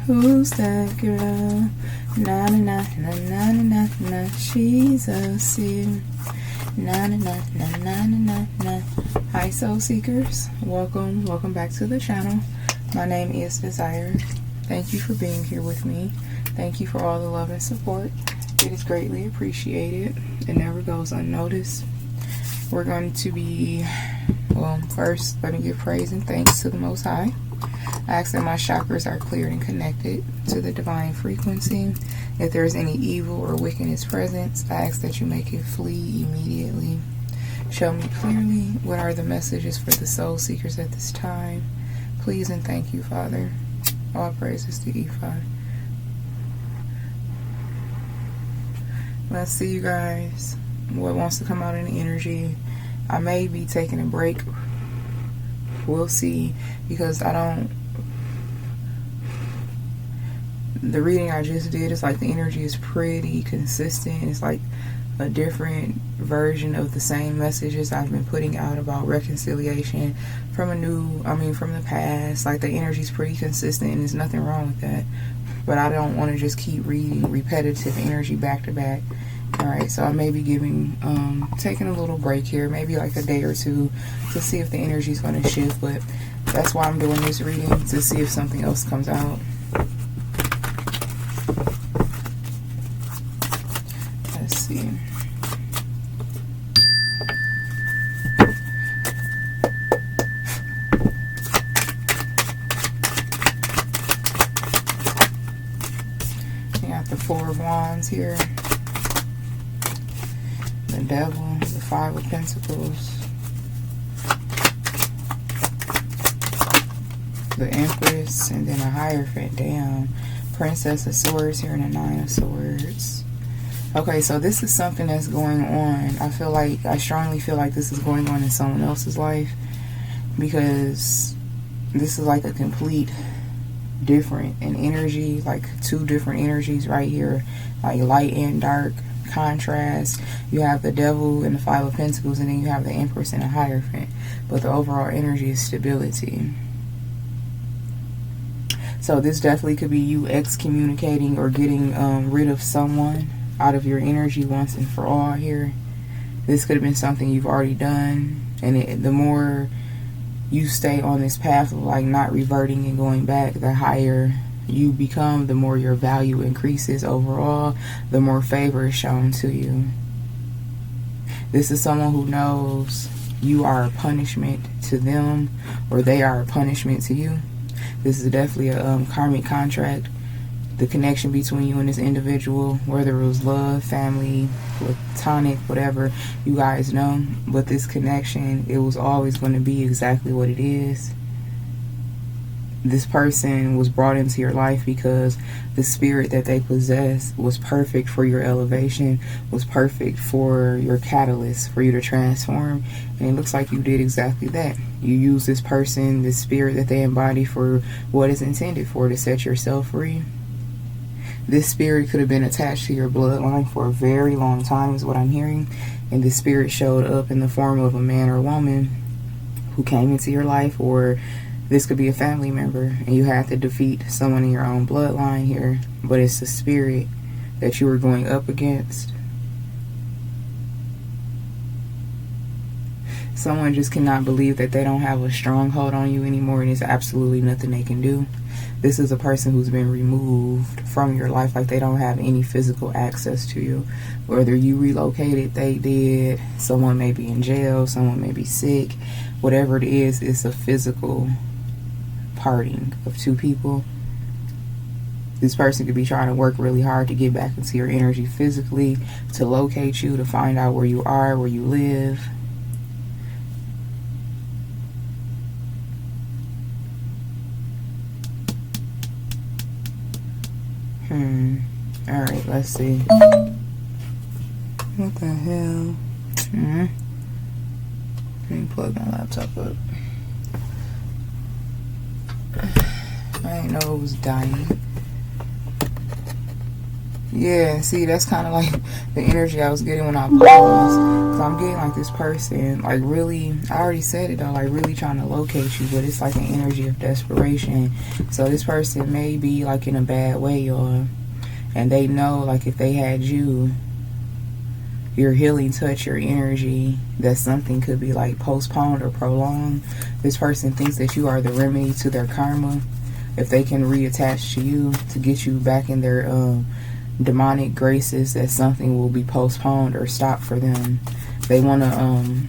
Who's that girl? Na na na na na na na. She's a seer. Na na na na na na na. Hi soul seekers, welcome back to the channel. My name is Desire. Thank you for being here with me. Thank you for all the love and support. It is greatly appreciated. It never goes unnoticed. We're going to be, well, first let me give praise and thanks to the Most High. I ask that my chakras are cleared and connected to the divine frequency. If there is any evil or wickedness present, I ask that you make it flee immediately. Show me clearly what are the messages for the soul seekers at this time. Please and thank you, Father. All praises to Ifa. Let's see, you guys, what wants to come out in the energy. I may be taking a break. We'll see, because the reading I just did, it's like the energy is pretty consistent. It's like a different version of the same messages I've been putting out about reconciliation from the past. Like the energy is pretty consistent and there's nothing wrong with that. But I don't want to just keep reading repetitive energy back to back. Alright, so I may be taking a little break here, maybe like a day or two, to see if the energy is going to shift. But that's why I'm doing this reading, to see if something else comes out. Let's see. We got the Four of Wands here. The Devil, the Five of Pentacles, the Empress, and then a Hierophant. Damn. Princess of Swords here and a Nine of Swords. Okay, so this is something that's going on. I strongly feel like this is going on in someone else's life, because this is like a complete different in energy, like two different energies right here, like light and dark contrast. You have the Devil and the Five of Pentacles, and then you have the Empress and the Hierophant, but the overall energy is stability. So this definitely could be you excommunicating or getting rid of someone out of your energy once and for all here. This could have been something you've already done, and the more you stay on this path of like not reverting and going back, the higher you become, the more your value increases overall, the more favor is shown to you. This is someone who knows you are a punishment to them, or they are a punishment to you. This is definitely a karmic contract. The connection between you and this individual, whether it was love, family, platonic, whatever, you guys know. But this connection, it was always going to be exactly what it is. This person was brought into your life because the spirit that they possess was perfect for your elevation, was perfect for your catalyst, for you to transform. And it looks like you did exactly that. You use this person, this spirit that they embody, for what it's intended for, to set yourself free. This spirit could have been attached to your bloodline for a very long time, is what I'm hearing. And this spirit showed up in the form of a man or woman who came into your life, or this could be a family member, and you had to defeat someone in your own bloodline here. But it's the spirit that you were going up against. Someone just cannot believe that they don't have a stronghold on you anymore, and there's absolutely nothing they can do. This is a person who's been removed from your life, like they don't have any physical access to you. Whether you relocated, they did, someone may be in jail, someone may be sick, whatever it is, it's a physical parting of two people. This person could be trying to work really hard to get back into your energy physically, to locate you, to find out where you are, where you live. Alright, let's see. What the hell? Let me plug my laptop up. I didn't know it was dying. Yeah, see, that's kind of like the energy I was getting when I paused. So I'm getting like this person, like really, I already said it though, like really trying to locate you, but it's like an energy of desperation. So this person may be like in a bad way, y'all. And they know like if they had you, your healing touch, your energy, that something could be like postponed or prolonged. This person thinks that you are the remedy to their karma. If they can reattach to you to get you back in their demonic graces, that something will be postponed or stopped for them. They want to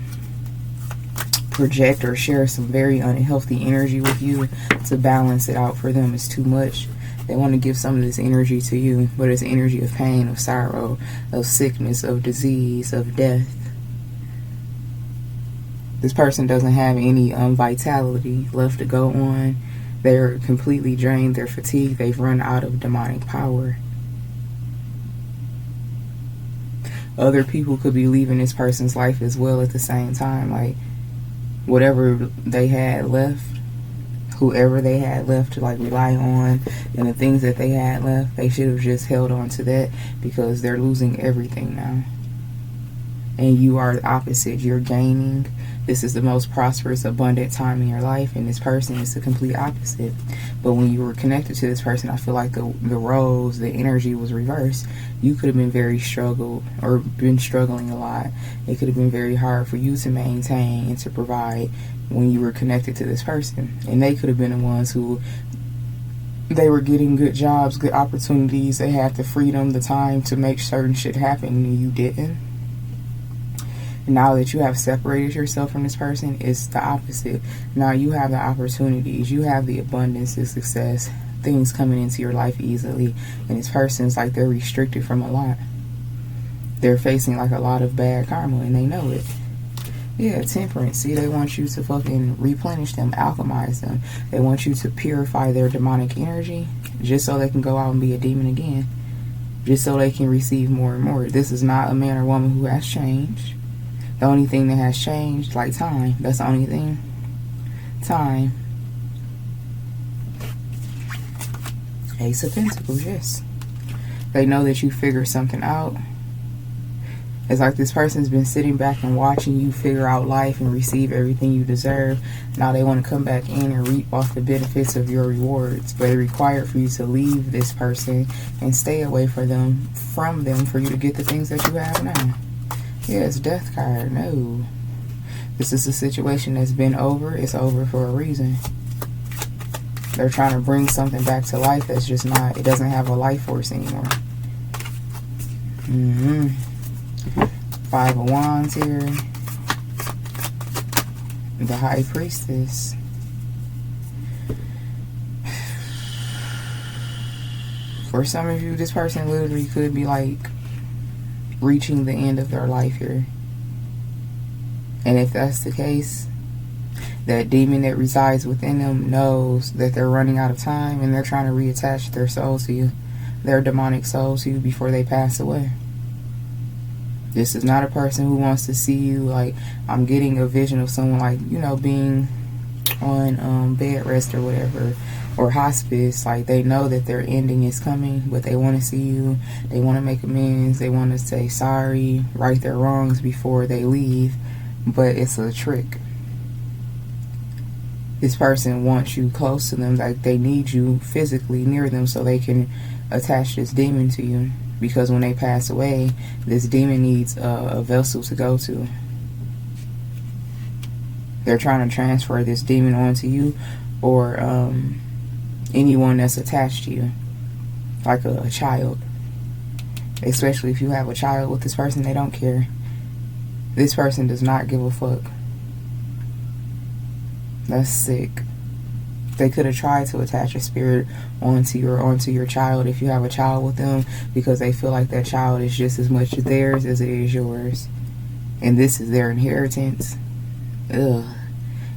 project or share some very unhealthy energy with you to balance it out for them. It's too much. They want to give some of this energy to you, but it's energy of pain, of sorrow, of sickness, of disease, of death. This person doesn't have any vitality left to go on. They're completely drained. They're fatigued. They've run out of demonic power. Other people could be leaving this person's life as well at the same time. Like, whatever they had left, whoever they had left to like rely on, and the things that they had left, they should have just held on to that, because they're losing everything now. And you are the opposite. You're gaining. This is the most prosperous, abundant time in your life, and this person is the complete opposite. But when you were connected to this person, I feel like the roles, the energy was reversed. You could have been very struggled, or been struggling a lot. It could have been very hard for you to maintain and to provide when you were connected to this person. And they could have been the ones who, they were getting good jobs, good opportunities. They had the freedom, the time to make certain shit happen, and you didn't. Now that you have separated yourself from this person, it's the opposite. Now you have the opportunities, you have the abundance, the success, things coming into your life easily, and this person's like they're restricted from a lot. They're facing like a lot of bad karma, and they know it. Yeah, temperance. See, they want you to fucking replenish them, alchemize them. They want you to purify their demonic energy just so they can go out and be a demon again, just so they can receive more and more. This is not a man or woman who has changed. The only thing that has changed, like time. That's the only thing. Time. Ace of Pentacles, yes. They know that you figured something out. It's like this person's been sitting back and watching you figure out life and receive everything you deserve. Now they want to come back in and reap off the benefits of your rewards. But it required for you to leave this person and stay away from them for you to get the things that you have now. Yes, Death card. No. This is a situation that's been over. It's over for a reason. They're trying to bring something back to life that's just not, it doesn't have a life force anymore. Five of Wands here. The High Priestess. For some of you, this person literally could be like reaching the end of their life here. And if that's the case, that demon that resides within them knows that they're running out of time, and they're trying to reattach their soul to you, their demonic soul to you, before they pass away. This is not a person who wants to see you. Like, I'm getting a vision of someone like, you know, being on bed rest or whatever, or hospice. Like, they know that their ending is coming, but they want to see you. They want to make amends. They want to say sorry, right their wrongs before they leave. But it's a trick. This person wants you close to them. Like, they need you physically near them so they can attach this demon to you. Because when they pass away, this demon needs a vessel to go to. They're trying to transfer this demon onto you, or anyone that's attached to you, like a child. Especially if you have a child with this person, they don't care. This person does not give a fuck. That's sick. They could have tried to attach a spirit onto your child if you have a child with them, because they feel like that child is just as much theirs as it is yours, and this is their inheritance. Ugh.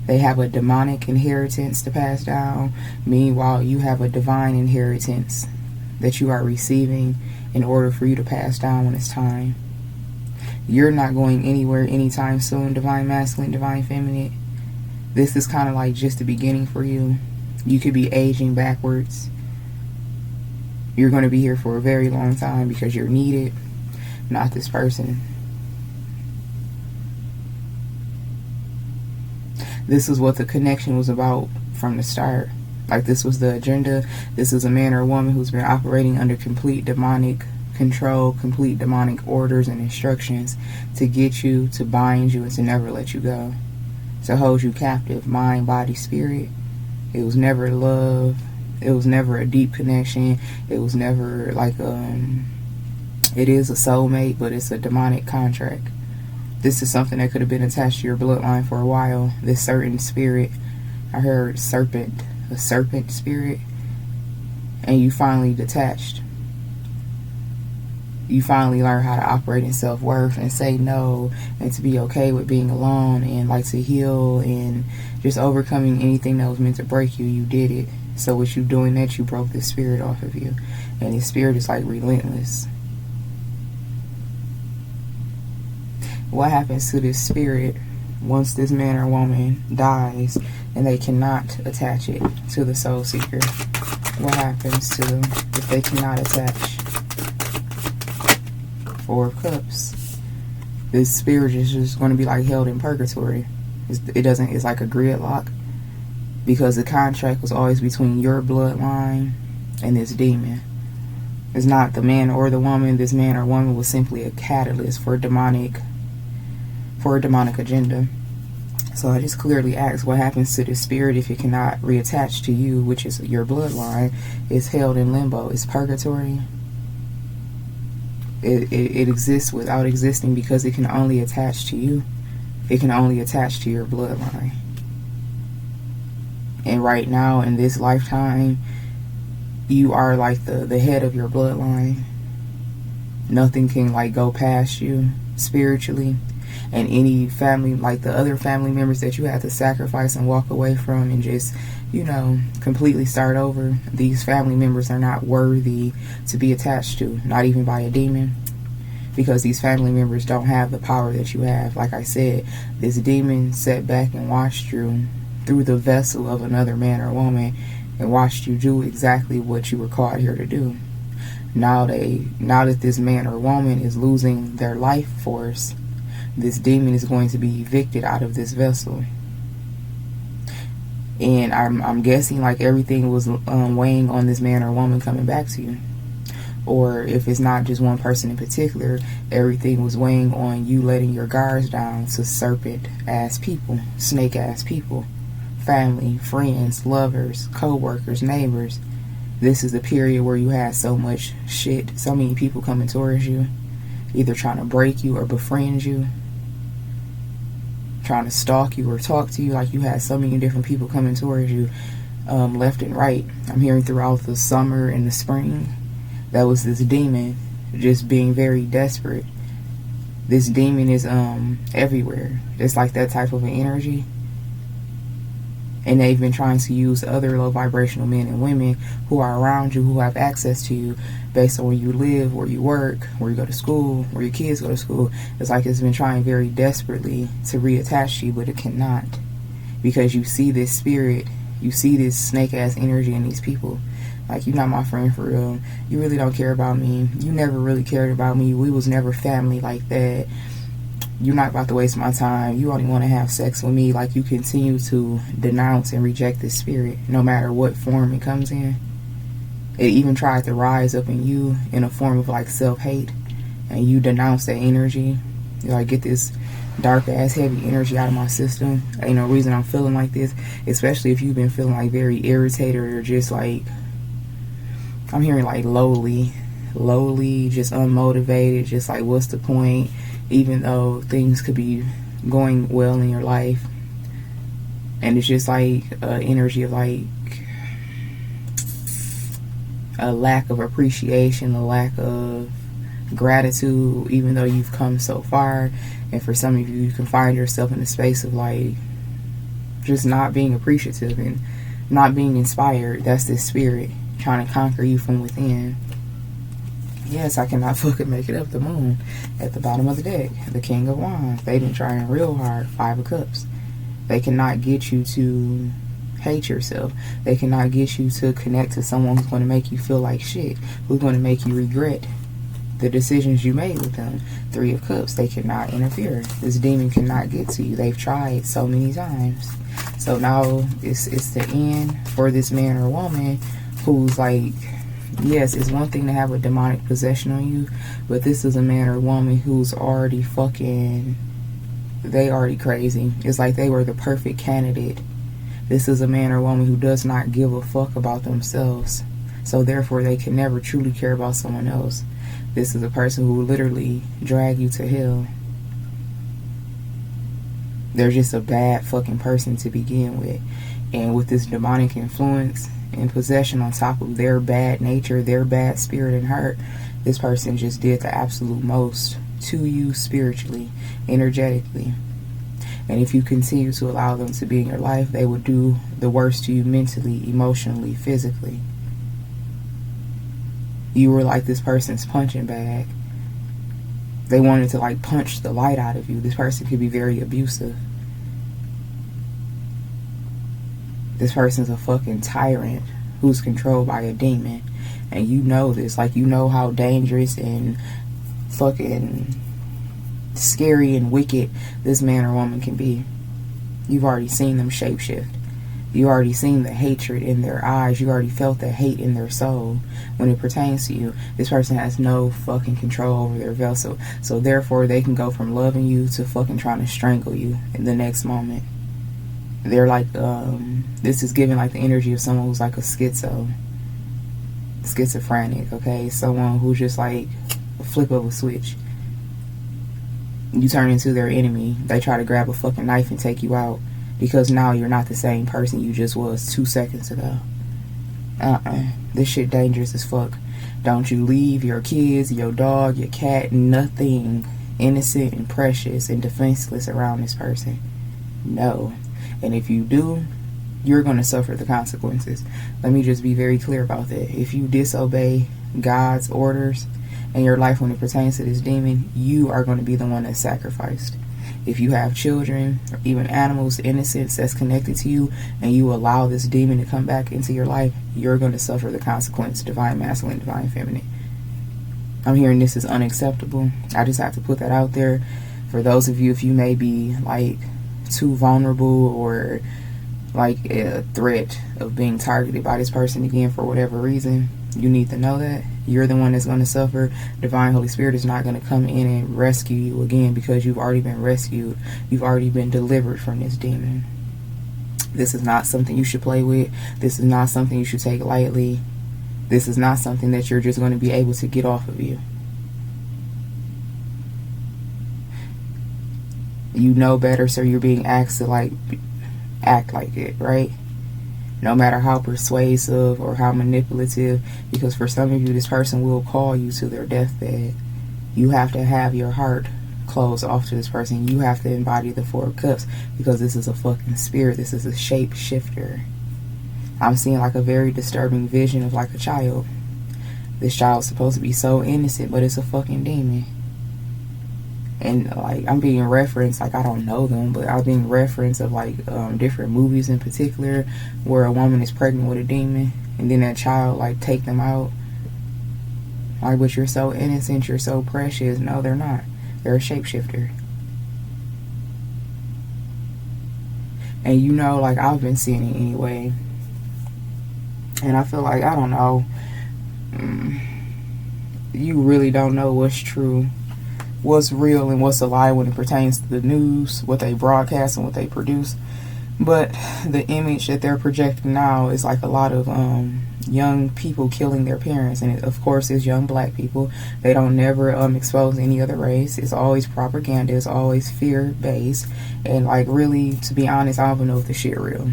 They have a demonic inheritance to pass down. Meanwhile, you have a divine inheritance that you are receiving in order for you to pass down when it's time. You're not going anywhere anytime soon, divine masculine, divine feminine. This is kind of like just the beginning for you. You could be aging backwards. You're going to be here for a very long time because you're needed, not this person. This is what the connection was about from the start. Like, this was the agenda. This is a man or a woman who's been operating under complete demonic control, complete demonic orders and instructions to get you, to bind you, and to never let you go. To hold you captive, mind, body, spirit. It was never love. It was never a deep connection. It was never like, it is a soulmate, but it's a demonic contract. This is something that could have been attached to your bloodline for a while. This certain spirit, I heard serpent, a serpent spirit, and you finally detached. You finally learn how to operate in self-worth and say no, and to be okay with being alone, and like to heal and just overcoming anything that was meant to break you. You did it. So with you doing that, you broke this spirit off of you, and this spirit is like relentless. What happens to this spirit once this man or woman dies and they cannot attach it to the soul seeker? What happens to them if they cannot attach? Four of Cups. This spirit is just going to be like held in purgatory. It's like a gridlock, because the contract was always between your bloodline and this demon. It's not the man or the woman. This man or woman was simply a catalyst for a demonic agenda. So I just clearly asked, what happens to this spirit if it cannot reattach to you, which is your bloodline? It's held in limbo. It's purgatory. It exists without existing because it can only attach to you. It can only attach to your bloodline. And right now, in this lifetime, you are like the head of your bloodline. Nothing can like go past you spiritually. And any family, like the other family members that you had to sacrifice and walk away from and just, you know, completely start over, these family members are not worthy to be attached to, not even by a demon, because these family members don't have the power that you have. Like I said, this demon sat back and watched you through the vessel of another man or woman and watched you do exactly what you were called here to do. Now that this man or woman is losing their life force, this demon is going to be evicted out of this vessel. And I'm guessing like everything was weighing on this man or woman coming back to you. Or if it's not just one person in particular, everything was weighing on you letting your guards down to serpent-ass people, snake-ass people, family, friends, lovers, co-workers, neighbors. This is the period where you had so much shit, so many people coming towards you, either trying to break you or befriend you, trying to stalk you or talk to you. Like, you had so many different people coming towards you, left and right. I'm hearing throughout the summer and the spring, that was this demon just being very desperate. This demon is everywhere. It's like that type of an energy. And they've been trying to use other low vibrational men and women who are around you, who have access to you based on where you live, where you work, where you go to school, where your kids go to school. It's like it's been trying very desperately to reattach to you, but it cannot. Because you see this spirit, you see this snake-ass energy in these people. Like, you're not my friend for real. You really don't care about me. You never really cared about me. We was never family like that. You're not about to waste my time. You only want to have sex with me. Like, you continue to denounce and reject this spirit, no matter what form it comes in. It even tried to rise up in you in a form of like self-hate, and you denounce that energy. You're like, get this dark ass heavy energy out of my system. Ain't no reason I'm feeling like this, especially if you've been feeling like very irritated or just like, I'm hearing like lowly, just unmotivated, just like, what's the point? Even though things could be going well in your life. And it's just like energy of like a lack of appreciation, a lack of gratitude, even though you've come so far. And for some of you, you can find yourself in a space of like just not being appreciative and not being inspired. That's this spirit trying to conquer you from within. Yes, I cannot fucking make it up the moon at the bottom of the deck. The King of Wands. They've been trying real hard. 5 of Cups. They cannot get you to hate yourself. They cannot get you to connect to someone who's going to make you feel like shit, who's going to make you regret the decisions you made with them. 3 of Cups, they cannot interfere. This demon cannot get to you. They've tried so many times. So now it's the end for this man or woman who's like, yes, it's one thing to have a demonic possession on you, but this is a man or woman who's already fucking, they already crazy. It's like they were the perfect candidate. This is a man or woman who does not give a fuck about themselves. So therefore they can never truly care about someone else. This is a person who will literally drag you to hell. They're just a bad fucking person to begin with. And with this demonic influence and possession on top of their bad nature, their bad spirit and heart, this person just did the absolute most to you spiritually, energetically. And if you continue to allow them to be in your life, they will do the worst to you mentally, emotionally, physically. You were like this person's punching bag. They wanted to like punch the light out of you. This person could be very abusive. This person's a fucking tyrant who's controlled by a demon. And you know this. Like, you know how dangerous and fucking scary and wicked this man or woman can be. You've already seen them shapeshift. You already seen the hatred in their eyes. You already felt the hate in their soul. When it pertains to you, this person has no fucking control over their vessel. So therefore, they can go from loving you to fucking trying to strangle you in the next moment. They're like, this is giving like the energy of someone who's like a schizophrenic, okay? Someone who's just like a flip of a switch. You turn into their enemy. They try to grab a fucking knife and take you out. Because now you're not the same person you just was 2 seconds ago. This shit dangerous as fuck. Don't you leave your kids, your dog, your cat, nothing innocent and precious and defenseless around this person. No. And if you do, you're going to suffer the consequences. Let me just be very clear about that. If you disobey God's orders in your life when it pertains to this demon, you are going to be the one that's sacrificed. If you have children or even animals, innocence that's connected to you, and you allow this demon to come back into your life, you're going to suffer the consequence. Divine masculine, divine feminine. I'm hearing this is unacceptable. I just have to put that out there for those of you, if you may be like too vulnerable or like a threat of being targeted by this person again for whatever reason. You need to know that you're the one that's going to suffer. Divine Holy Spirit is not going to come in and rescue you again, because you've already been rescued. You've already been delivered from this demon. This is not something you should play with. This is not something you should take lightly. This is not something that you're just going to be able to get off of you. You know better, so you're being asked to like act like it, right? No matter how persuasive or how manipulative, because for some of you, this person will call you to their deathbed. You have to have your heart closed off to this person. You have to embody the 4 of Cups, because this is a fucking spirit. This is a shapeshifter. I'm seeing like a very disturbing vision of like a child. This child's supposed to be so innocent, but it's a fucking demon. And like, I'm being referenced, like, I don't know them, but I'm being referenced of like different movies in particular where a woman is pregnant with a demon, and then that child like take them out. Like, but you're so innocent, you're so precious. No, they're not. They're a shapeshifter. And you know, like, I've been seeing it anyway, and I feel like, I don't know, you really don't know what's true, what's real, and what's a lie when it pertains to the news, what they broadcast and what they produce. But the image that they're projecting now is like a lot of young people killing their parents, and it, of course, is young black people. They don't never expose any other race. It's always propaganda. It's always fear based. And like, really, to be honest, I don't even know if the shit real.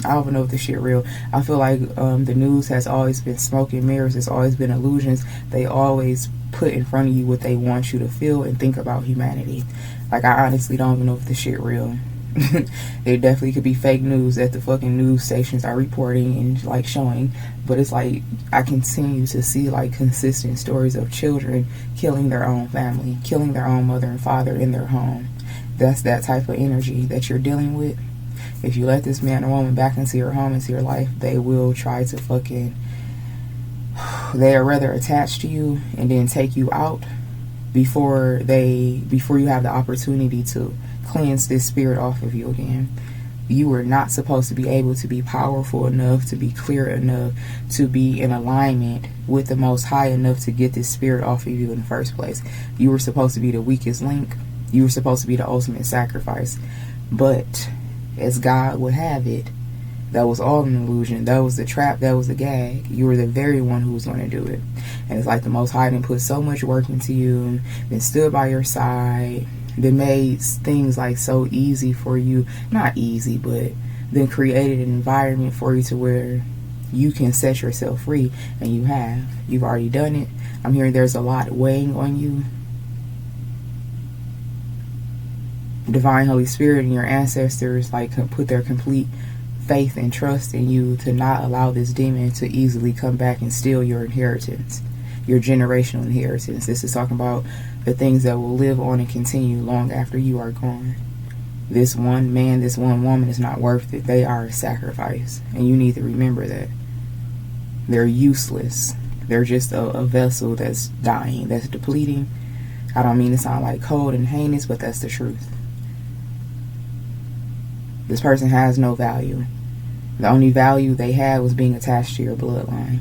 I don't even know if this shit real. I feel like the news has always been smoke and mirrors. It's always been illusions. They always put in front of you what they want you to feel and think about humanity. Like, I honestly don't even know if this shit real. It definitely could be fake news that the fucking news stations are reporting and like showing. But it's like, I continue to see like consistent stories of children killing their own family, killing their own mother and father in their home. That's that type of energy that you're dealing with. If you let this man or woman back into your home, into your life, they will try to fucking, they are rather attached to you and then take you out before you have the opportunity to cleanse this spirit off of you again. You were not supposed to be able to be powerful enough, to be clear enough, to be in alignment with the Most High enough to get this spirit off of you in the first place. You were supposed to be the weakest link. You were supposed to be the ultimate sacrifice. But as God would have it, that was all an illusion. That was the trap. That was the gag. You were the very one who was going to do it. And it's like the Most High didn't put so much work into you, then stood by your side, then made things like so easy for you. Not easy, but then created an environment for you to where you can set yourself free. And you have. You've already done it. I'm hearing there's a lot weighing on you. Divine Holy Spirit and your ancestors like put their complete faith and trust in you to not allow this demon to easily come back and steal your inheritance, your generational inheritance. This is talking about the things that will live on and continue long after you are gone. This one man, this one woman is not worth it. They are a sacrifice, and you need to remember that. They're useless. They're just a vessel that's dying, that's depleting. I don't mean to sound like cold and heinous, but that's the truth. This person has no value. The only value they had was being attached to your bloodline.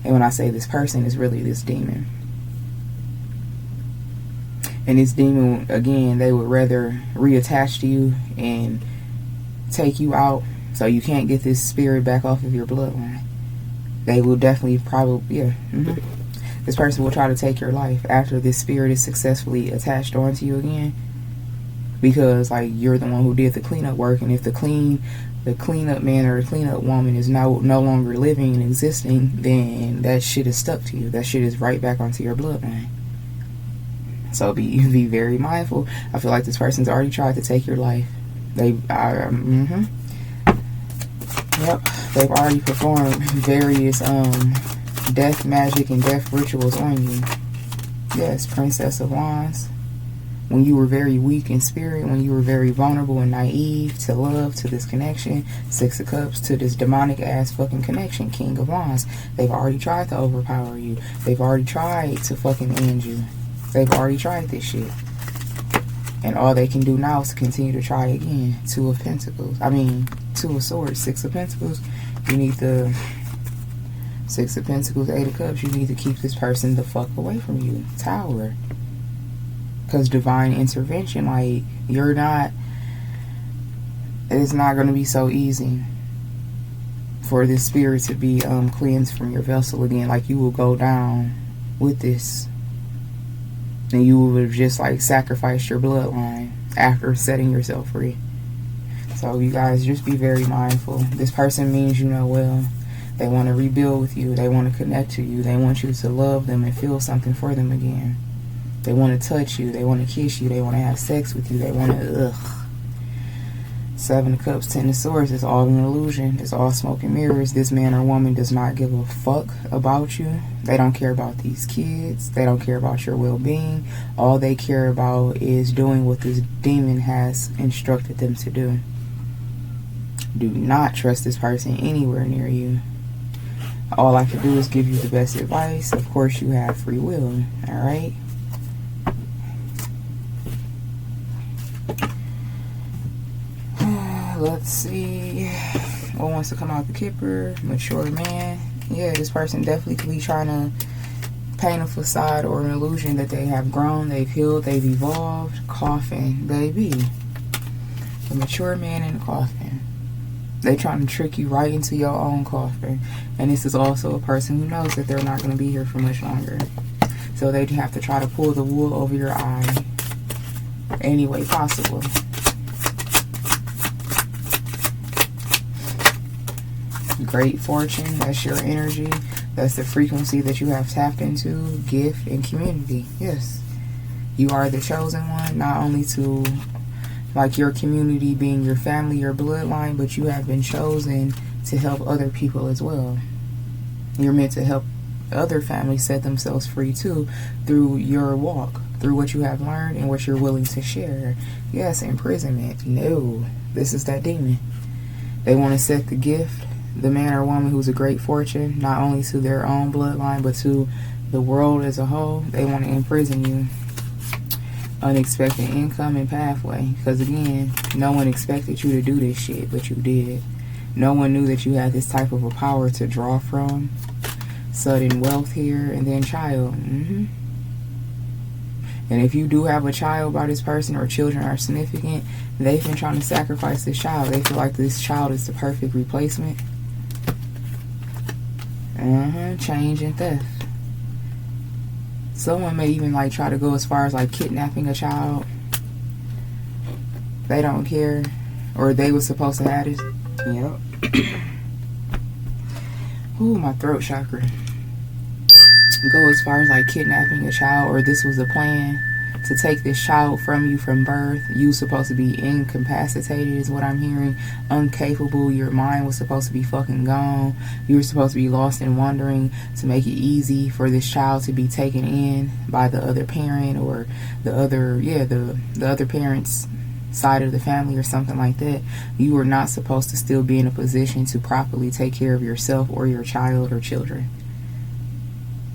And when I say this person, it's really this demon. And this demon, again, they would rather reattach to you and take you out so you can't get this spirit back off of your bloodline. They will definitely probably, This person will try to take your life after this spirit is successfully attached onto you again. Because like you're the one who did the cleanup work, and if the cleanup man or the cleanup woman is no longer living and existing, then that shit is stuck to you. That shit is right back onto your bloodline. So be very mindful. I feel like this person's already tried to take your life. They've already performed various death magic and death rituals on you. Yes, Princess of Wands. When you were very weak in spirit, when you were very vulnerable and naive to love, to this connection, Six of Cups, to this demonic ass fucking connection, King of Wands. They've already tried to overpower you. They've already tried to fucking end you. They've already tried this shit. And all they can do now is to continue to try again. Two of Pentacles. Two of Swords, Six of Pentacles. You need the Six of Pentacles, Eight of Cups. You need to keep this person the fuck away from you. Tower. Because divine intervention, like, it's not going to be so easy for this spirit to be cleansed from your vessel again. Like, you will go down with this. And you will have just, like, sacrificed your bloodline after setting yourself free. So, you guys, just be very mindful. This person means you know well. They want to rebuild with you. They want to connect to you. They want you to love them and feel something for them again. They want to touch you. They want to kiss you. They want to have sex with you. They want to, Seven of Cups, Ten of Swords. It's all an illusion. It's all smoke and mirrors. This man or woman does not give a fuck about you. They don't care about these kids. They don't care about your well-being. All they care about is doing what this demon has instructed them to do. Do not trust this person anywhere near you. All I can do is give you the best advice. Of course, you have free will. Alright? Let's see. What wants to come out the Kipper? Mature man. Yeah, this person definitely could be trying to paint a facade or an illusion that they have grown, they've healed, they've evolved. Coffin, baby. The mature man in the coffin. They trying to trick you right into your own coffin. And this is also a person who knows that they're not going to be here for much longer. So they have to try to pull the wool over your eye any way possible. Great fortune, that's your energy. That's the frequency that you have tapped into. Gift and community. Yes. You are the chosen one, not only to, like, your community being your family, your bloodline, but you have been chosen to help other people as well. You're meant to help other families set themselves free too through your walk, through what you have learned and what you're willing to share. Yes, imprisonment. No. This is that demon. They want to set the gift, the man or woman who's a great fortune, not only to their own bloodline, but to the world as a whole. They want to imprison you. Unexpected income and pathway. Because again, no one expected you to do this shit, but you did. No one knew that you had this type of a power to draw from. Sudden wealth here, and then child. And if you do have a child by this person, or children are significant, they've been trying to sacrifice this child. They feel like this child is the perfect replacement. Change and theft. Someone may even like try to go as far as like kidnapping a child. They don't care. Or they were supposed to have it. Yep. Ooh, my throat chakra. Go as far as like kidnapping a child, or this was a plan to take this child from you from birth. You supposed to be incapacitated is what I'm hearing. Incapable. Your mind was supposed to be fucking gone. You were supposed to be lost and wandering to make it easy for this child to be taken in by the other parent, or the other, the other parent's side of the family or something like that. You were not supposed to still be in a position to properly take care of yourself or your child or children.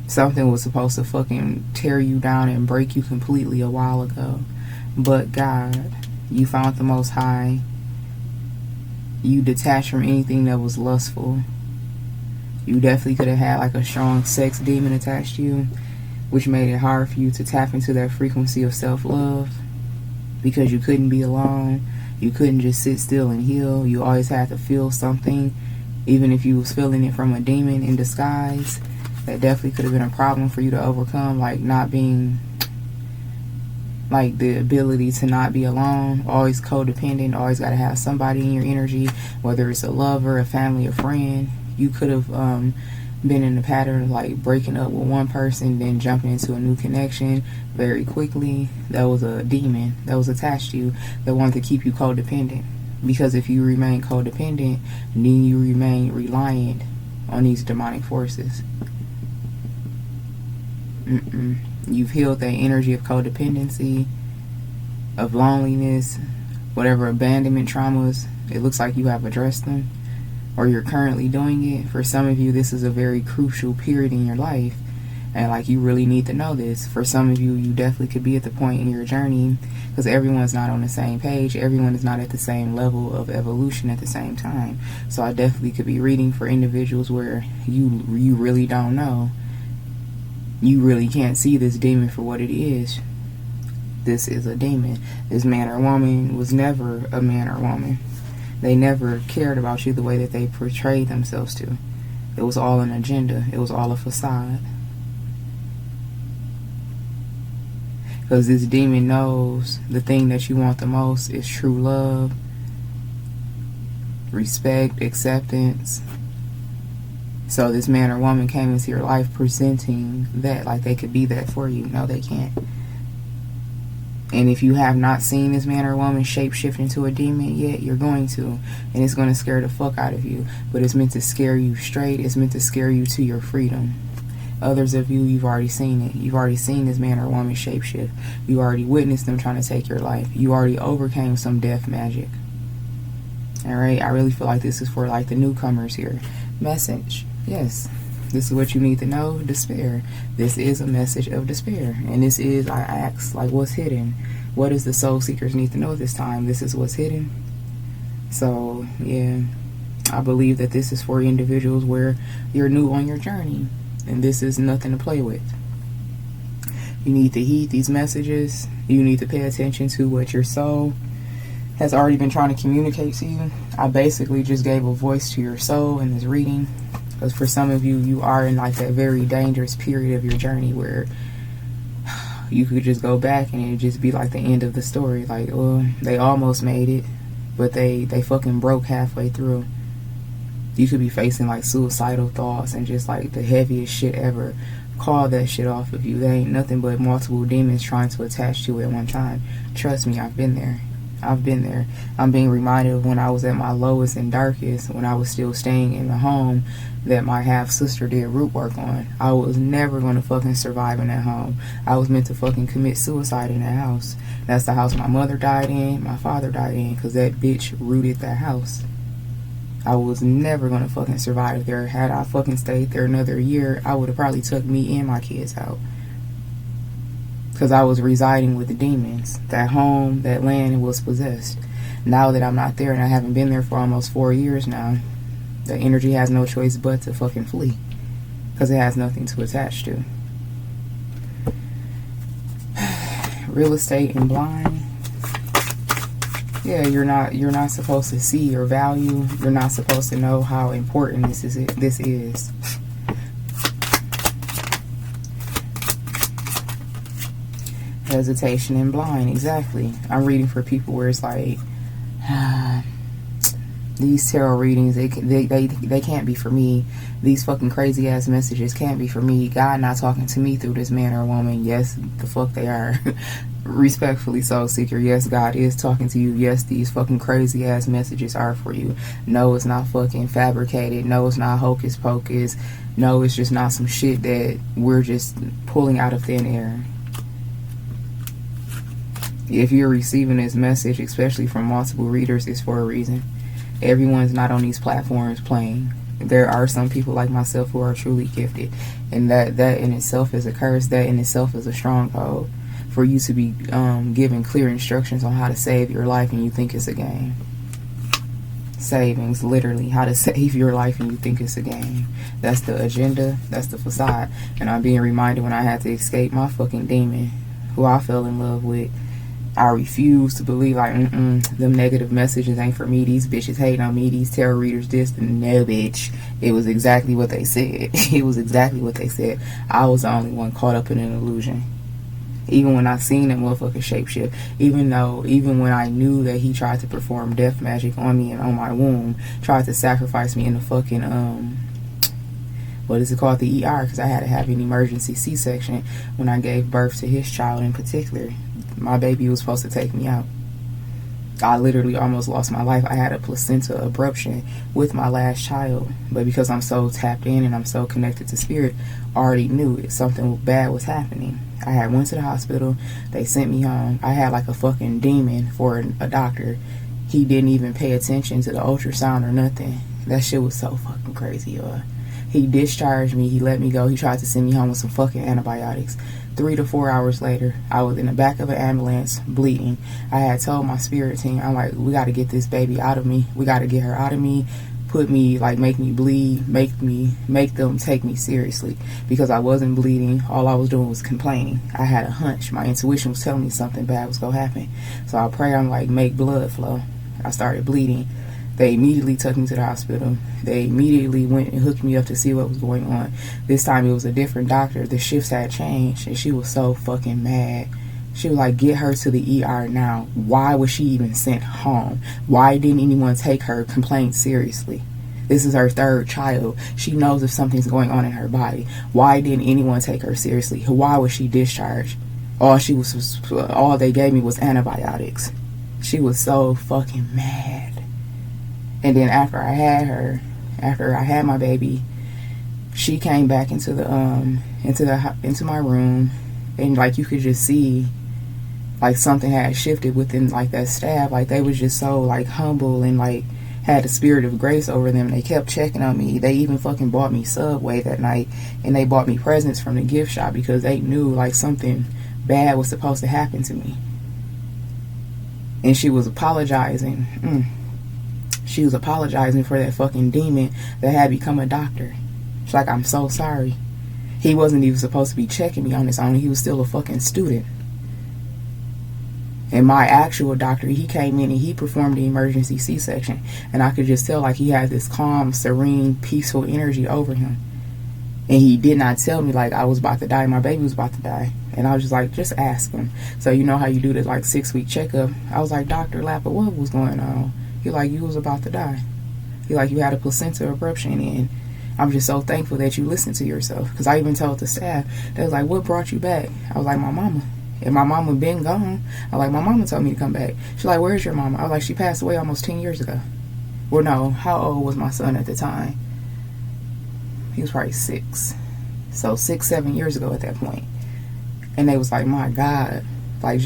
Something was supposed to fucking tear you down and break you completely a while ago. But God, you found the Most High. You detached from anything that was lustful. You definitely could have had like a strong sex demon attached to you, which made it hard for you to tap into that frequency of self-love, because you couldn't be alone. You couldn't just sit still and heal. You always had to feel something, even if you was feeling it from a demon in disguise. That definitely could have been a problem for you to overcome, like not being, like the ability to not be alone. Always codependent, always got to have somebody in your energy, whether it's a lover, a family, a friend. You could have been in the pattern of like breaking up with one person, then jumping into a new connection very quickly. That was a demon that was attached to you that wanted to keep you codependent. Because if you remain codependent, then you remain reliant on these demonic forces. You've healed that energy of codependency, of loneliness, whatever abandonment traumas. It looks like you have addressed them, or you're currently doing it. For some of you, this is a very crucial period in your life, and like you really need to know this. For some of you, you definitely could be at the point in your journey, because everyone's not on the same page. Everyone is not at the same level of evolution at the same time. So I definitely could be reading for individuals where you really don't know. You really can't see this demon for what it is. This is a demon. This man or woman was never a man or woman. They never cared about you the way that they portrayed themselves to. It was all an agenda. It was all a facade. Because this demon knows the thing that you want the most is true love, respect, acceptance. So this man or woman came into your life presenting that, like they could be that for you. No, they can't. And if you have not seen this man or woman shapeshift into a demon yet, you're going to. And it's going to scare the fuck out of you. But it's meant to scare you straight. It's meant to scare you to your freedom. Others of you, you've already seen it. You've already seen this man or woman shapeshift. You already witnessed them trying to take your life. You already overcame some death magic. Alright, I really feel like this is for like the newcomers here. Message. Yes, this is what you need to know. Despair. This is a message of despair. And this is, I ask, like, what's hidden? What does the soul seekers need to know this time? This is what's hidden. So, yeah, I believe that this is for individuals where you're new on your journey. And this is nothing to play with. You need to heed these messages. You need to pay attention to what your soul has already been trying to communicate to you. I basically just gave a voice to your soul in this reading. Because for some of you, you are in like that very dangerous period of your journey where you could just go back and it'd just be like the end of the story. Like, oh, they almost made it, but they fucking broke halfway through. You could be facing like suicidal thoughts and just like the heaviest shit ever. Call that shit off of you. There ain't nothing but multiple demons trying to attach to you at one time. Trust me, I've been there. I've been there. I'm being reminded of when I was at my lowest and darkest, when I was still staying in the home that my half-sister did root work on. I was never going to fucking survive in that home. I was meant to fucking commit suicide in that house. That's the house my mother died in, my father died in, because that bitch rooted that house. I was never gonna fucking survive there. Had I fucking stayed there another year, I would have probably took me and my kids out. Because I was residing with the demons. That home, that land was possessed. Now that I'm not there and I haven't been there for almost 4 years now, the energy has no choice but to fucking flee. Because it has nothing to attach to. Real estate and blind. Yeah, you're not supposed to see your value. You're not supposed to know how important this is. Hesitation and blind, exactly. I'm reading for people where it's like, these tarot readings, they can't be for me. These fucking crazy ass messages can't be for me. God not talking to me through this man or woman. Yes, the fuck they are. Respectfully, soul seeker. Yes, God is talking to you. Yes, these fucking crazy ass messages are for you. No, it's not fucking fabricated. No, it's not hocus pocus. No, it's just not some shit that we're just pulling out of thin air. If you're receiving this message, especially from multiple readers, it's for a reason. Everyone's not on these platforms playing. There are some people like myself who are truly gifted, and that in itself is a curse. That in itself is a stronghold for you to be given clear instructions on how to save your life, and you think it's a game. Savings, literally, how to save your life, and you think it's a game. That's the agenda. That's the facade. And I'm being reminded when I had to escape my fucking demon, who I fell in love with. I refuse to believe, like, them negative messages ain't for me. These bitches hating on me. These tarot readers this. No, bitch. It was exactly what they said. It was exactly what they said. I was the only one caught up in an illusion. Even when I seen that motherfucker shapeshift. Even when I knew that he tried to perform death magic on me and on my womb. Tried to sacrifice me in the fucking, what is it called? The ER. Because I had to have an emergency C-section when I gave birth to his child in particular. My baby was supposed to take me out. I literally almost lost my life. I had a placenta abruption with my last child. But because I'm so tapped in and I'm so connected to spirit, I already knew it. Something bad was happening. I had went to the hospital. They sent me home. I had like a fucking demon for a doctor. He didn't even pay attention to the ultrasound or nothing. That shit was so fucking crazy, y'all. He discharged me. He let me go. He tried to send me home with some fucking antibiotics. 3 to 4 hours later, I was in the back of an ambulance bleeding. I had told my spirit team, I'm like, we got to get this baby out of me. We got to get her out of me. Put me, like, make me bleed. Make them take me seriously. Because I wasn't bleeding. All I was doing was complaining. I had a hunch. My intuition was telling me something bad was going to happen. So I prayed, I'm like, make blood flow. I started bleeding. They immediately took me to the hospital. They immediately went and hooked me up to see what was going on. This time it was a different doctor. The shifts had changed, and she was so fucking mad. She was like, get her to the ER now. Why was she even sent home? Why didn't anyone take her complaint seriously? This is her third child. She knows if something's going on in her body. Why didn't anyone take her seriously? Why was she discharged? All they gave me was antibiotics. She was so fucking mad. And then after I had my baby, she came back into my room, and like you could just see, like something had shifted within like that staff. Like they was just so like humble and like had the spirit of grace over them. They kept checking on me. They even fucking bought me Subway that night, and they bought me presents from the gift shop because they knew like something bad was supposed to happen to me. And she was apologizing. She was apologizing for that fucking demon that had become a doctor. She's like, I'm so sorry. He wasn't even supposed to be checking me on his own. He was still a fucking student. And my actual doctor, he came in and he performed the emergency C-section. And I could just tell like he had this calm, serene, peaceful energy over him. And he did not tell me like I was about to die. My baby was about to die. And I was just like, just ask him. So you know how you do this like 6-week checkup. I was like, Dr. Lappa, what was going on? He like, you was about to die. He like, you had a placenta abruption, and I'm just so thankful that you listened to yourself. Because I even told the staff, they was like, what brought you back? I was like, my mama. And my mama been gone. I was like, my mama told me to come back. She's like, where's your mama? I was like, she passed away almost 10 years ago. Well, no, how old was my son at the time? He was probably 6. So 6-7 years ago at that point. And they was like, my God. Like,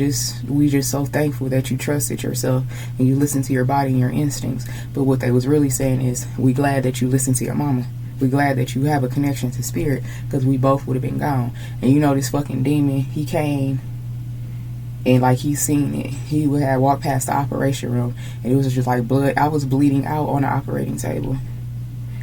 we just so thankful that you trusted yourself and you listened to your body and your instincts. But what they was really saying is, we glad that you listened to your mama. We glad that you have a connection to spirit, because we both would have been gone. And you know, this fucking demon, he came and like he seen it. He would have walked past the operation room and it was just like blood. I was bleeding out on the operating table.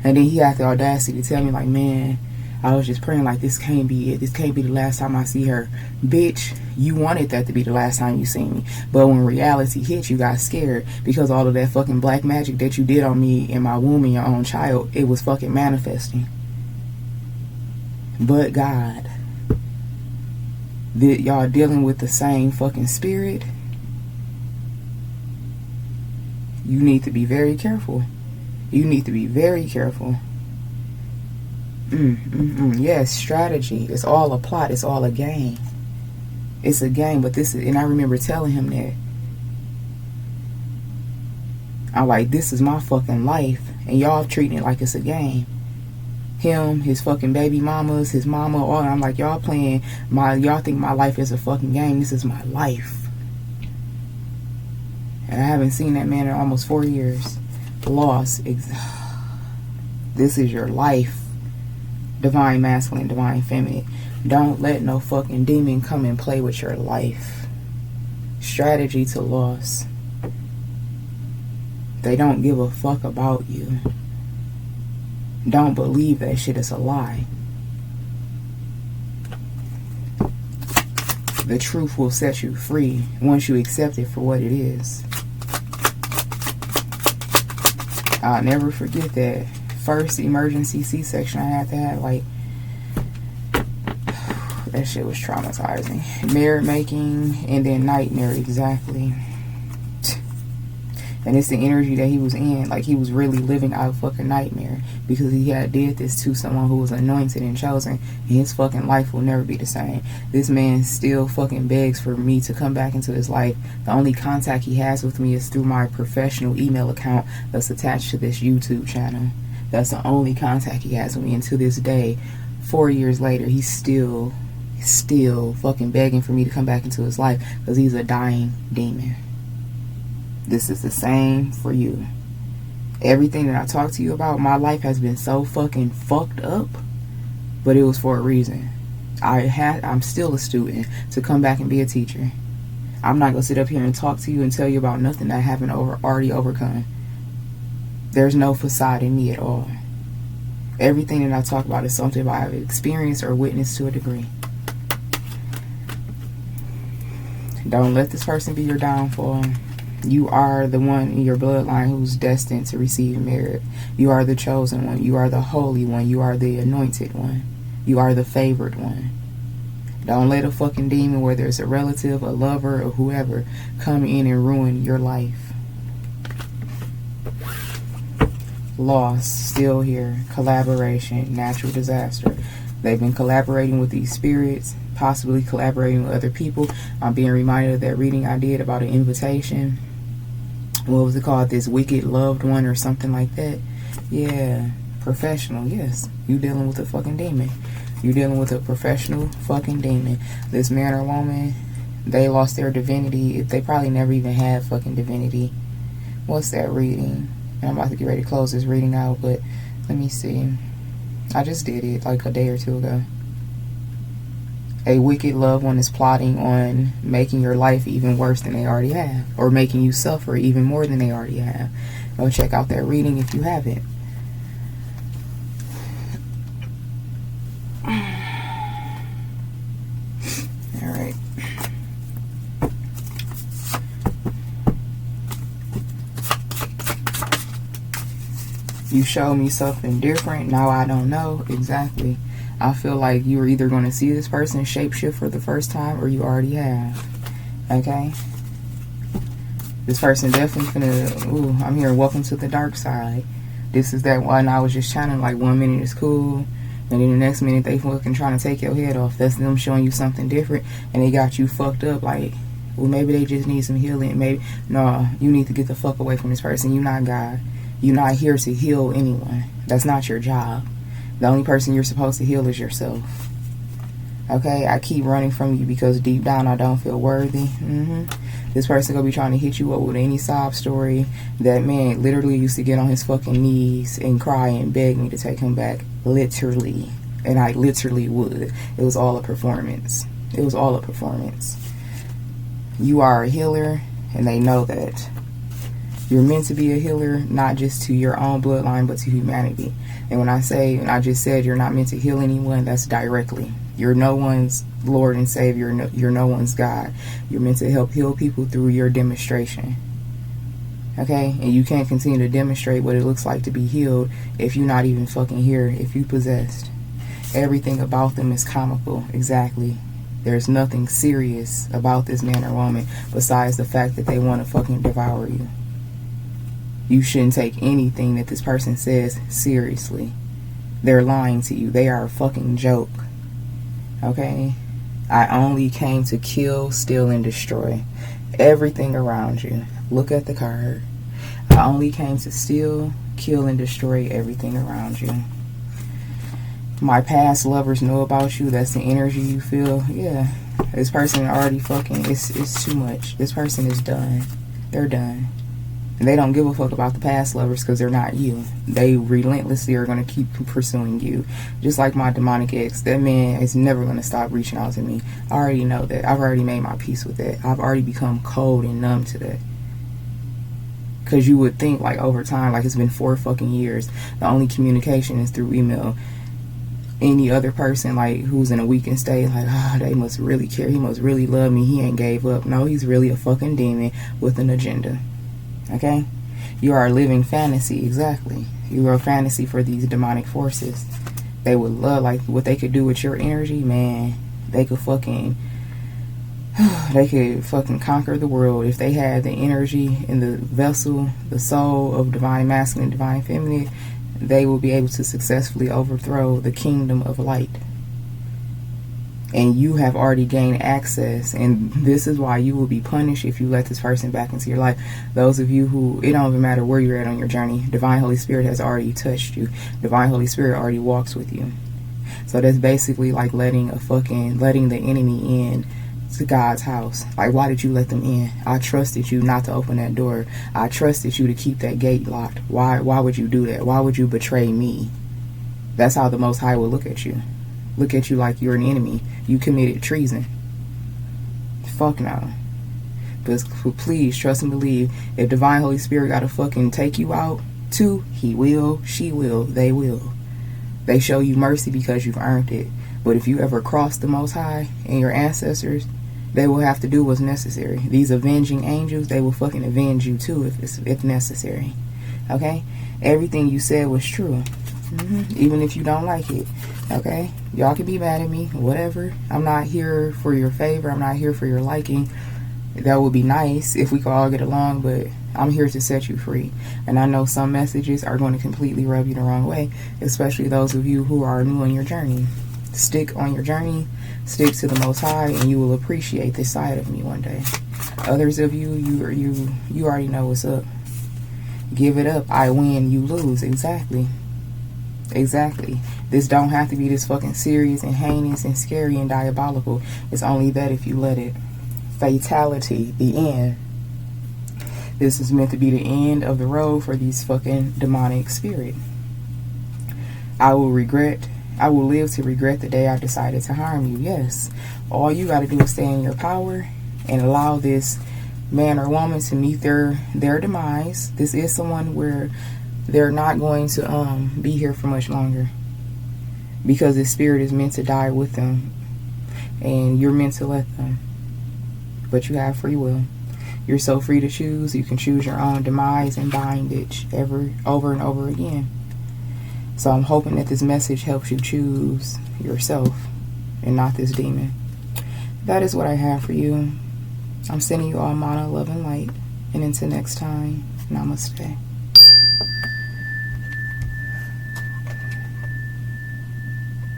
And then he had the audacity to tell me, like, man, I was just praying like, this can't be it. This can't be the last time I see her. Bitch, you wanted that to be the last time you see me. But when reality hit, you got scared, because all of that fucking black magic that you did on me in my womb and your own child, it was fucking manifesting. But God, y'all dealing with the same fucking spirit. You need to be very careful. You need to be very careful. Yes, strategy. It's all a plot. It's all a game. It's a game, but this is, and I remember telling him that. I'm like, this is my fucking life, and y'all treating it like it's a game. Him, his fucking baby mamas, his mama, all. I'm like, y'all playing y'all think my life is a fucking game. This is my life. And I haven't seen that man in almost 4 years. Lost. This is your life. Divine masculine, divine feminine. Don't let no fucking demon come and play with your life. Strategy to loss. They don't give a fuck about you. Don't believe that shit is a lie. The truth will set you free once you accept it for what it is. I'll never forget that first emergency C-section I had to have. Like, that shit was traumatizing. Mirror making and then nightmare, exactly. And it's the energy that he was in. Like, he was really living out a fucking nightmare, because he had did this to someone who was anointed and chosen, and his fucking life will never be the same. This man still fucking begs for me to come back into his life. The only contact he has with me is through my professional email account that's attached to this YouTube channel. That's the only contact he has with me. And to this day, 4 years later, he's still fucking begging for me to come back into his life, because he's a dying demon. This is the same for you. Everything that I talk to you about, my life has been so fucking fucked up, but it was for a reason. I'm still a student to come back and be a teacher. I'm not gonna sit up here and talk to you and tell you about nothing that I haven't already overcome. There's no facade in me at all. Everything that I talk about is something I've experienced or witnessed to a degree. Don't let this person be your downfall. You are the one in your bloodline who's destined to receive merit. You are the chosen one. You are the holy one. You are the anointed one. You are the favored one. Don't let a fucking demon, whether it's a relative, a lover, or whoever, come in and ruin your life. Loss, still here. Collaboration, natural disaster. They've been collaborating with these spirits, possibly collaborating with other people. I'm being reminded of that reading I did about an invitation. What was it called? This wicked loved one or something like that. Yeah. Professional, yes. You dealing with a fucking demon. You dealing with a professional fucking demon. This man or woman, they lost their divinity. They probably never even had fucking divinity. What's that reading? And I'm about to get ready to close this reading out, but let me see. I just did it like a day or two ago. A wicked loved one is plotting on making your life even worse than they already have, or making you suffer even more than they already have. Go check out that reading if you haven't. Alright. You show me something different. Now I don't know exactly. I feel like you're either going to see this person shapeshift for the first time, or you already have. Okay? This person definitely finna... Ooh, I'm here. Welcome to the dark side. This is that one I was just channeling. Like, 1 minute is cool, and then the next minute they fucking trying to take your head off. That's them showing you something different, and they got you fucked up. Like, well, maybe they just need some healing. Maybe... No, you need to get the fuck away from this person. You're not God. You're not here to heal anyone. That's not your job. The only person you're supposed to heal is yourself. Okay, I keep running from you because deep down I don't feel worthy. This person gonna be trying to hit you up with any sob story. That man literally used to get on his fucking knees and cry and beg me to take him back. Literally. And I literally would. It was all a performance. It was all a performance. You are a healer, and they know that. You're meant to be a healer, not just to your own bloodline, but to humanity. And when I just said you're not meant to heal anyone, that's directly. You're no one's Lord and Savior. You're no one's God. You're meant to help heal people through your demonstration. Okay? And you can't continue to demonstrate what it looks like to be healed if you're not even fucking here, if you possessed. Everything about them is comical. Exactly. There's nothing serious about this man or woman besides the fact that they want to fucking devour you. You shouldn't take anything that this person says seriously. They're lying to you. They are a fucking joke. Okay? I only came to kill, steal, and destroy everything around you. Look at the card. I only came to steal, kill, and destroy everything around you. My past lovers know about you. That's the energy you feel. Yeah. This person already fucking, it's too much. This person is done. They're done. And they don't give a fuck about the past lovers because they're not you. They relentlessly are going to keep pursuing you. Just like my demonic ex. That man is never going to stop reaching out to me. I already know that. I've already made my peace with that. I've already become cold and numb to that. Because you would think like over time, like it's been 4 fucking years. The only communication is through email. Any other person like who's in a weakened state, like, they must really care. He must really love me. He ain't gave up. No, he's really a fucking demon with an agenda. Okay? You are a living fantasy, exactly. You are a fantasy for these demonic forces. They would love, like, what they could do with your energy, man. They could fucking conquer the world if they had the energy in the vessel, the soul of divine masculine, divine feminine. They will be able to successfully overthrow the kingdom of light. And you have already gained access, and this is why you will be punished if you let this person back into your life. Those of you who, it don't even matter where you're at on your journey, Divine Holy Spirit has already touched you. Divine Holy Spirit already walks with you. So that's basically like letting the enemy in to God's house. Like, why did you let them in? I trusted you not to open that door. I trusted you to keep that gate locked. Why would you do that? Why would you betray me? That's how the Most High will look at you. Look at you like you're an enemy. You committed treason. Fuck no. But please trust and believe, if Divine Holy Spirit gotta fucking take you out too, he will, she will, they will. They show you mercy because you've earned it. But if you ever cross the Most High and your ancestors, they will have to do what's necessary. These avenging angels, they will fucking avenge you too if necessary. Okay? Everything you said was true. Even if you don't like it. Okay? Y'all can be mad at me, whatever. I'm not here for your favor. I'm not here for your liking. That would be nice if we could all get along, but I'm here to set you free. And I know some messages are going to completely rub you the wrong way, especially those of you who are new on your journey. Stick on your journey, stick to the Most High, and you will appreciate this side of me one day. Others of you, you already know what's up. Give it up. I win, you lose. Exactly. This don't have to be this fucking serious and heinous and scary and diabolical. It's only that if you let it. Fatality, the end. This is meant to be the end of the road for these fucking demonic spirit. I will live to regret the day I decided to harm you. Yes. All you got to do is stay in your power and allow this man or woman to meet their demise. This is someone where they're not going to be here for much longer, because this spirit is meant to die with them, and you're meant to let them. But you have free will. You're so free to choose. You can choose your own demise and bondage over and over again. So I'm hoping that this message helps you choose yourself and not this demon. That is what I have for you. I'm sending you all mana, love, and light. And until next time, namaste.